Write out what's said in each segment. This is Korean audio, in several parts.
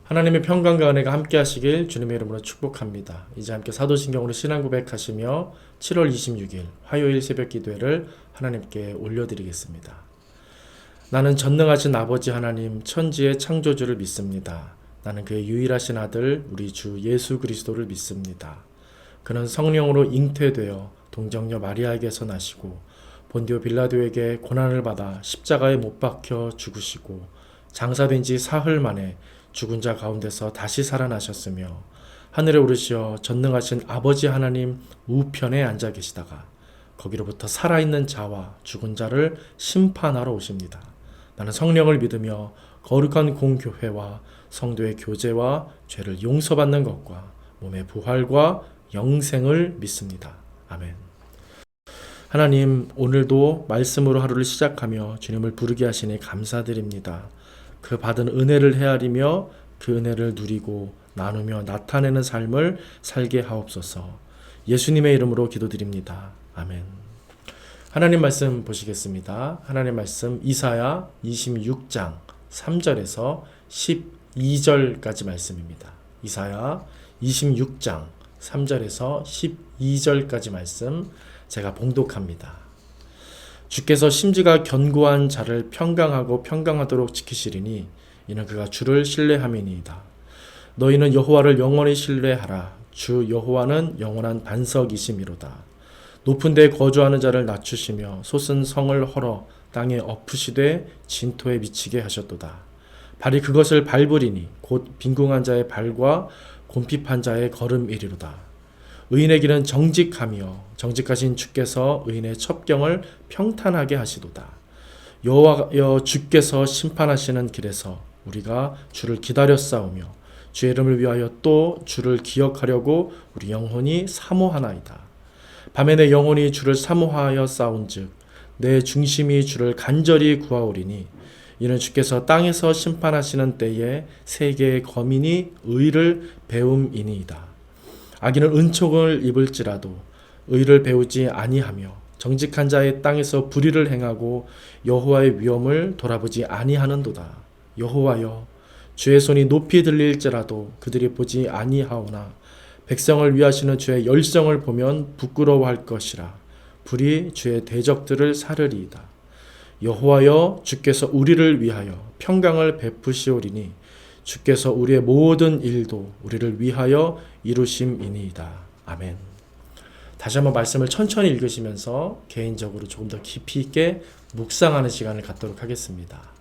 하나님의 평강과 은혜가 함께 하시길 주님의 이름으로 축복합니다. 이제 함께 사도신경으로 신앙 고백하시며 7월 26일 화요일 새벽 기도회를 하나님께 올려드리겠습니다. 나는 전능하신 아버지 하나님 천지의 창조주를 믿습니다. 나는 그의 유일하신 아들 우리 주 예수 그리스도를 믿습니다. 그는 성령으로 잉태되어 동정녀 마리아에게서 나시고 본디오 빌라도에게 고난을 받아 십자가에 못 박혀 죽으시고 장사된 지 사흘 만에 죽은 자 가운데서 다시 살아나셨으며 하늘에 오르시어 전능하신 아버지 하나님 우편에 앉아 계시다가 거기로부터 살아있는 자와 죽은 자를 심판하러 오십니다. 나는 성령을 믿으며 거룩한 공교회와 성도의 교제와 죄를 용서받는 것과 몸의 부활과 영생을 믿습니다. 아멘. 하나님, 오늘도 말씀으로 하루를 시작하며 주님을 부르게 하시니 감사드립니다. 그 받은 은혜를 헤아리며 그 은혜를 누리고 나누며 나타내는 삶을 살게 하옵소서. 예수님의 이름으로 기도드립니다. 아멘. 하나님 말씀 보시겠습니다. 하나님 말씀 이사야 26장 3절에서 12절까지 말씀입니다. 이사야 26장 3절에서 12절까지 말씀 제가 봉독합니다. 주께서 심지가 견고한 자를 평강하고 평강하도록 지키시리니 이는 그가 주를 신뢰함이니이다. 너희는 여호와를 영원히 신뢰하라. 주 여호와는 영원한 반석이심이로다. 높은 데에 거주하는 자를 낮추시며 솟은 성을 헐어 땅에 엎으시되 진토에 미치게 하셨도다. 발이 그것을 밟으리니 곧 빈궁한 자의 발과 곰핍한 자의 걸음이리로다. 의인의 길은 정직하며 정직하신 주께서 의인의 첩경을 평탄하게 하시도다. 여호와여 주께서 심판하시는 길에서 우리가 주를 기다렸사오며 주의 이름을 위하여 또 주를 기억하려고 우리 영혼이 사모하나이다. 밤에 내 영혼이 주를 사모하여 싸운즉 내 중심이 주를 간절히 구하오리니 이는 주께서 땅에서 심판하시는 때에 세계의 거민이 의를 배움이니이다. 악인은 은총을 입을지라도 의를 배우지 아니하며 정직한 자의 땅에서 불의를 행하고 여호와의 위엄을 돌아보지 아니하는도다. 여호와여 주의 손이 높이 들릴지라도 그들이 보지 아니하오나 백성을 위하시는 주의 열성을 보면 부끄러워할 것이라. 불이 주의 대적들을 사르리이다. 여호와여 주께서 우리를 위하여 평강을 베푸시오리니 주께서 우리의 모든 일도 우리를 위하여 이루심이니이다. 아멘. 다시 한번 말씀을 천천히 읽으시면서 개인적으로 조금 더 깊이 있게 묵상하는 시간을 갖도록 하겠습니다.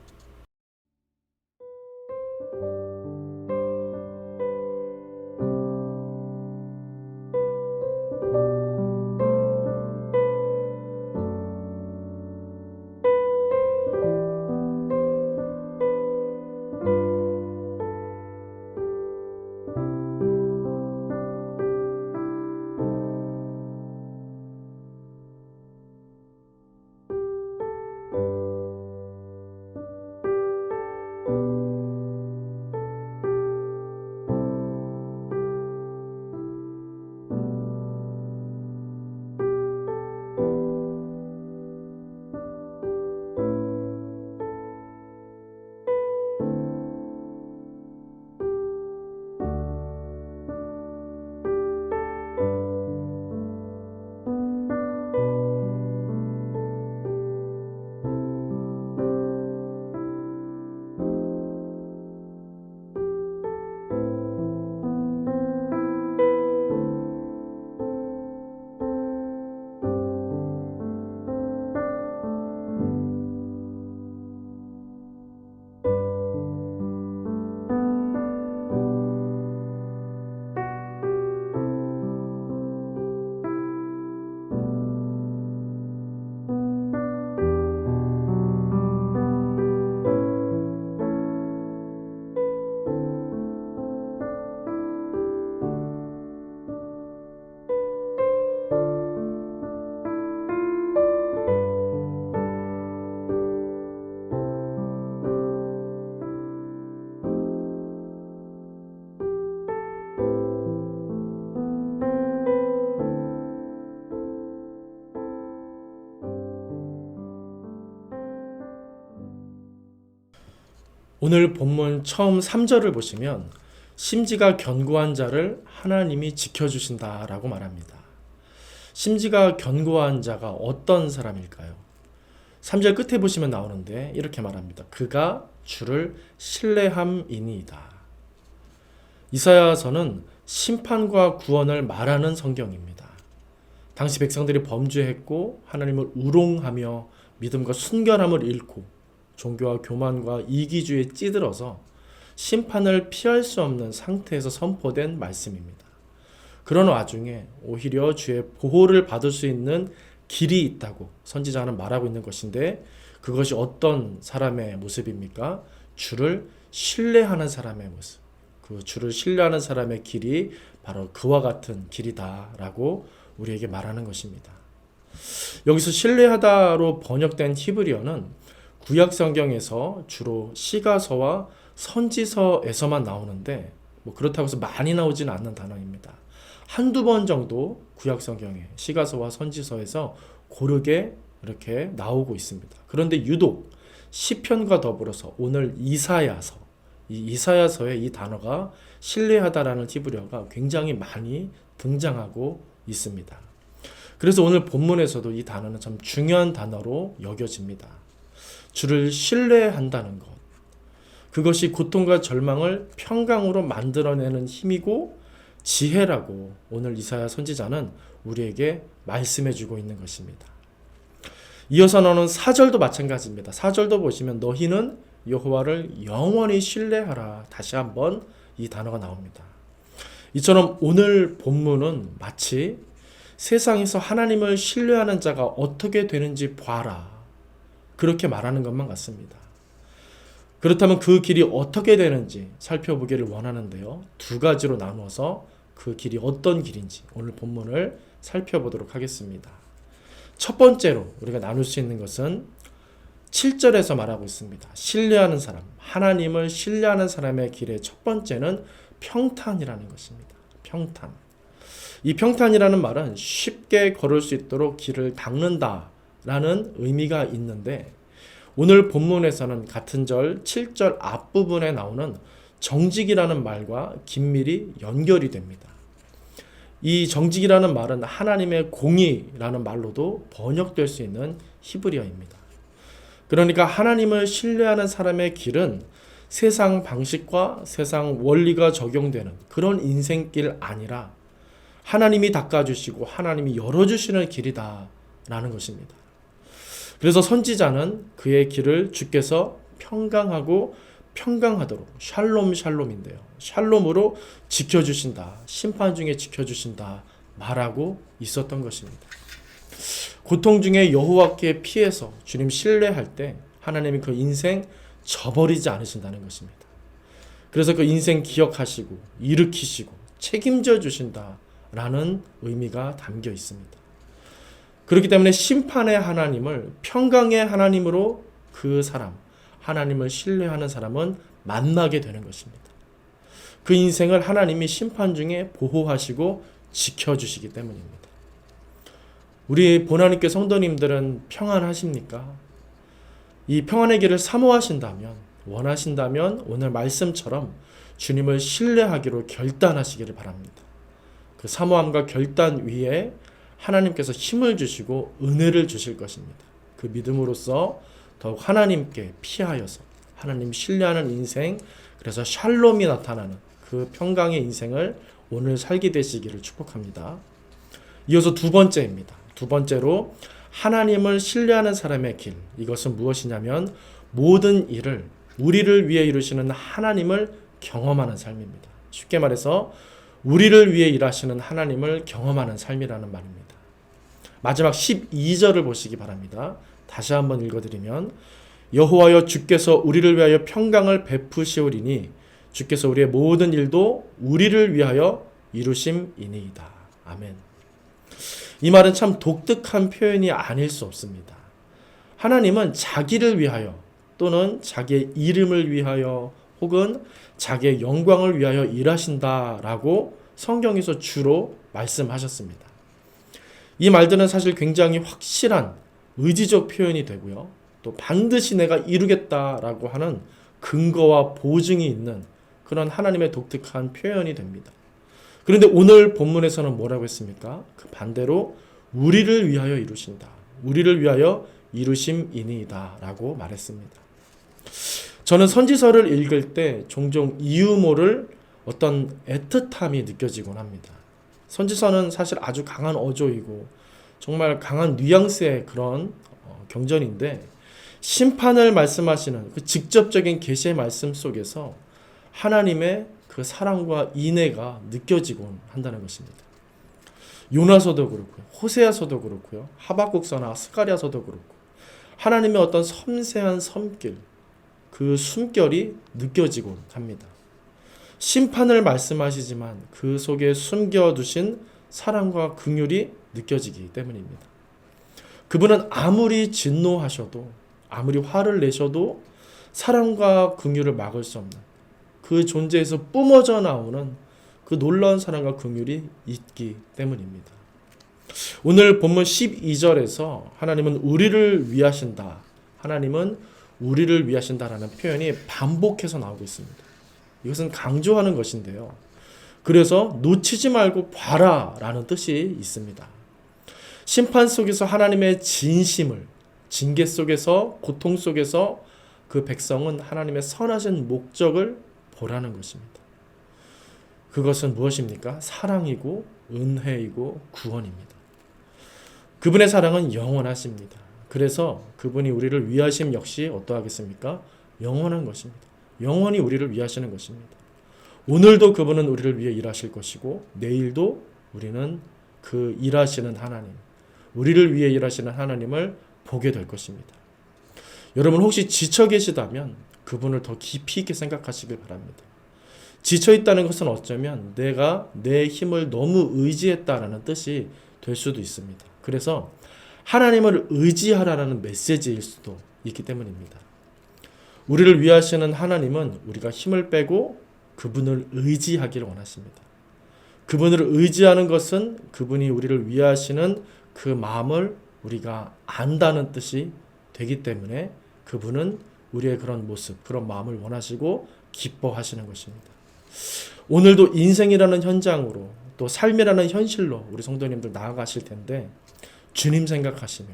오늘 본문 처음 3절을 보시면 심지가 견고한 자를 하나님이 지켜주신다라고 말합니다. 심지가 견고한 자가 어떤 사람일까요? 3절 끝에 보시면 나오는데 이렇게 말합니다. 그가 주를 신뢰함이니이다. 이사야서는 심판과 구원을 말하는 성경입니다. 당시 백성들이 범죄했고 하나님을 우롱하며 믿음과 순결함을 잃고 종교와 교만과 이기주의에 찌들어서 심판을 피할 수 없는 상태에서 선포된 말씀입니다. 그런 와중에 오히려 주의 보호를 받을 수 있는 길이 있다고 선지자는 말하고 있는 것인데 그것이 어떤 사람의 모습입니까? 주를 신뢰하는 사람의 모습. 그 주를 신뢰하는 사람의 길이 바로 그와 같은 길이다라고 우리에게 말하는 것입니다. 여기서 신뢰하다로 번역된 히브리어는 구약 성경에서 주로 시가서와 선지서에서만 나오는데 그렇다고 해서 많이 나오지는 않는 단어입니다. 한두 번 정도 구약 성경에 시가서와 선지서에서 고르게 이렇게 나오고 있습니다. 그런데 유독 시편과 더불어서 오늘 이사야서, 이 이사야서에 이 단어가 신뢰하다라는 히브리어가 굉장히 많이 등장하고 있습니다. 그래서 오늘 본문에서도 이 단어는 참 중요한 단어로 여겨집니다. 주를 신뢰한다는 것. 그것이 고통과 절망을 평강으로 만들어내는 힘이고 지혜라고 오늘 이사야 선지자는 우리에게 말씀해주고 있는 것입니다. 이어서 나오는 4절도 마찬가지입니다. 4절도 보시면 너희는 여호와를 영원히 신뢰하라. 다시 한번 이 단어가 나옵니다. 이처럼 오늘 본문은 마치 세상에서 하나님을 신뢰하는 자가 어떻게 되는지 봐라. 그렇게 말하는 것만 같습니다. 그렇다면 그 길이 어떻게 되는지 살펴보기를 원하는데요. 두 가지로 나누어서 그 길이 어떤 길인지 오늘 본문을 살펴보도록 하겠습니다. 첫 번째로 우리가 나눌 수 있는 것은 7절에서 말하고 있습니다. 신뢰하는 사람, 하나님을 신뢰하는 사람의 길의 첫 번째는 평탄이라는 것입니다. 평탄. 이 평탄이라는 말은 쉽게 걸을 수 있도록 길을 닦는다라는 의미가 있는데 오늘 본문에서는 같은 절 7절 앞부분에 나오는 정직이라는 말과 긴밀히 연결이 됩니다. 이 정직이라는 말은 하나님의 공의라는 말로도 번역될 수 있는 히브리어입니다. 그러니까 하나님을 신뢰하는 사람의 길은 세상 방식과 세상 원리가 적용되는 그런 인생길 아니라 하나님이 닦아주시고 하나님이 열어주시는 길이다라는 것입니다. 그래서 선지자는 그의 길을 주께서 평강하고 평강하도록 샬롬인데요. 샬롬으로 지켜주신다. 심판 중에 지켜주신다. 말하고 있었던 것입니다. 고통 중에 여호와께 피해서 주님 신뢰할 때 하나님이 그 인생 저버리지 않으신다는 것입니다. 그래서 그 인생 기억하시고 일으키시고 책임져 주신다라는 의미가 담겨 있습니다. 그렇기 때문에 심판의 하나님을 평강의 하나님으로 그 사람, 하나님을 신뢰하는 사람은 만나게 되는 것입니다. 그 인생을 하나님이 심판 중에 보호하시고 지켜주시기 때문입니다. 우리 보나님께 성도님들은 평안하십니까? 이 평안의 길을 사모하신다면, 원하신다면 오늘 말씀처럼 주님을 신뢰하기로 결단하시기를 바랍니다. 그 사모함과 결단 위에 하나님께서 힘을 주시고 은혜를 주실 것입니다. 그 믿음으로써 더욱 하나님께 피하여서 하나님 신뢰하는 인생, 그래서 샬롬이 나타나는 그 평강의 인생을 오늘 살게 되시기를 축복합니다. 이어서 두 번째입니다. 두 번째로 하나님을 신뢰하는 사람의 길. 이것은 무엇이냐면 모든 일을 우리를 위해 이루시는 하나님을 경험하는 삶입니다. 쉽게 말해서 우리를 위해 일하시는 하나님을 경험하는 삶이라는 말입니다. 마지막 12절을 보시기 바랍니다. 다시 한번 읽어드리면 여호와여 주께서 우리를 위하여 평강을 베푸시오리니 주께서 우리의 모든 일도 우리를 위하여 이루심이니이다. 아멘. 이 말은 참 독특한 표현이 아닐 수 없습니다. 하나님은 자기를 위하여 또는 자기의 이름을 위하여 혹은 자기의 영광을 위하여 일하신다라고 성경에서 주로 말씀하셨습니다. 이 말들은 사실 굉장히 확실한 의지적 표현이 되고요. 또 반드시 내가 이루겠다라고 하는 근거와 보증이 있는 그런 하나님의 독특한 표현이 됩니다. 그런데 오늘 본문에서는 뭐라고 했습니까? 그 반대로 우리를 위하여 이루신다. 우리를 위하여 이루심이니이다 라고 말했습니다. 저는 선지서를 읽을 때 종종 이유 모를 어떤 애틋함이 느껴지곤 합니다. 선지서는 사실 아주 강한 어조이고 정말 강한 뉘앙스의 그런 경전인데 심판을 말씀하시는 그 직접적인 계시의 말씀 속에서 하나님의 그 사랑과 인애가 느껴지곤 한다는 것입니다. 요나서도 그렇고요. 호세아서도 그렇고요. 하박국서나 스가랴서도 그렇고 하나님의 어떤 섬세한 섬길, 그 숨결이 느껴지곤 합니다. 심판을 말씀하시지만 그 속에 숨겨두신 사랑과 긍휼이 느껴지기 때문입니다. 그분은 아무리 진노하셔도 아무리 화를 내셔도 사랑과 긍휼을 막을 수 없는 그 존재에서 뿜어져 나오는 그 놀라운 사랑과 긍휼이 있기 때문입니다. 오늘 본문 12절에서 하나님은 우리를 위하신다. 하나님은 우리를 위하신다라는 표현이 반복해서 나오고 있습니다. 이것은 강조하는 것인데요. 그래서 놓치지 말고 봐라 라는 뜻이 있습니다. 심판 속에서 하나님의 진심을, 징계 속에서, 고통 속에서 그 백성은 하나님의 선하신 목적을 보라는 것입니다. 그것은 무엇입니까? 사랑이고 은혜이고 구원입니다. 그분의 사랑은 영원하십니다. 그래서 그분이 우리를 위하심 역시 어떠하겠습니까? 영원한 것입니다. 영원히 우리를 위하시는 것입니다. 오늘도 그분은 우리를 위해 일하실 것이고 내일도 우리는 그 일하시는 하나님, 우리를 위해 일하시는 하나님을 보게 될 것입니다. 여러분 혹시 지쳐 계시다면 그분을 더 깊이 있게 생각하시길 바랍니다. 지쳐 있다는 것은 어쩌면 내가 내 힘을 너무 의지했다라는 뜻이 될 수도 있습니다. 그래서 하나님을 의지하라는 메시지일 수도 있기 때문입니다. 우리를 위하시는 하나님은 우리가 힘을 빼고 그분을 의지하기를 원하십니다. 그분을 의지하는 것은 그분이 우리를 위하시는 그 마음을 우리가 안다는 뜻이 되기 때문에 그분은 우리의 그런 모습, 그런 마음을 원하시고 기뻐하시는 것입니다. 오늘도 인생이라는 현장으로 또 삶이라는 현실로 우리 성도님들 나아가실 텐데 주님 생각하시며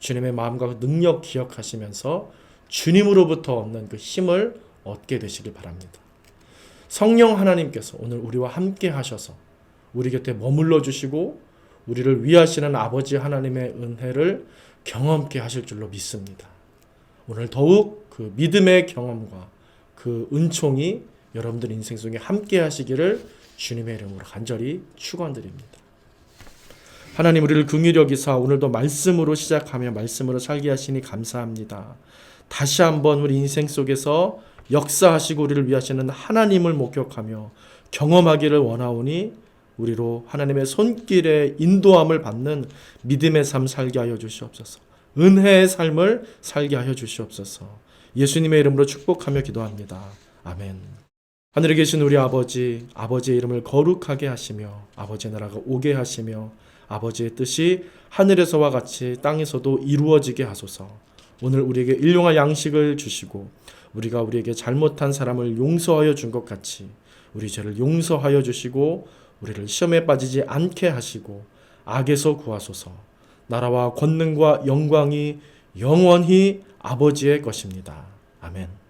주님의 마음과 능력 기억하시면서 주님으로부터 얻는 그 힘을 얻게 되시길 바랍니다. 성령 하나님께서 오늘 우리와 함께 하셔서 우리 곁에 머물러 주시고 우리를 위하시는 아버지 하나님의 은혜를 경험케 하실 줄로 믿습니다. 오늘 더욱 그 믿음의 경험과 그 은총이 여러분들 인생 속에 함께 하시기를 주님의 이름으로 간절히 축원드립니다. 하나님 우리를 긍휼히 여기사 오늘도 말씀으로 시작하며 말씀으로 살게 하시니 감사합니다. 다시 한번 우리 인생 속에서 역사하시고 우리를 위하시는 하나님을 목격하며 경험하기를 원하오니 우리로 하나님의 손길에 인도함을 받는 믿음의 삶 살게 하여 주시옵소서. 은혜의 삶을 살게 하여 주시옵소서. 예수님의 이름으로 축복하며 기도합니다. 아멘. 하늘에 계신 우리 아버지, 아버지의 이름을 거룩하게 하시며 아버지의 나라가 오게 하시며 아버지의 뜻이 하늘에서와 같이 땅에서도 이루어지게 하소서. 오늘 우리에게 일용할 양식을 주시고 우리가 우리에게 잘못한 사람을 용서하여 준 것 같이 우리 죄를 용서하여 주시고 우리를 시험에 빠지지 않게 하시고 악에서 구하소서. 나라와 권능과 영광이 영원히 아버지의 것입니다. 아멘.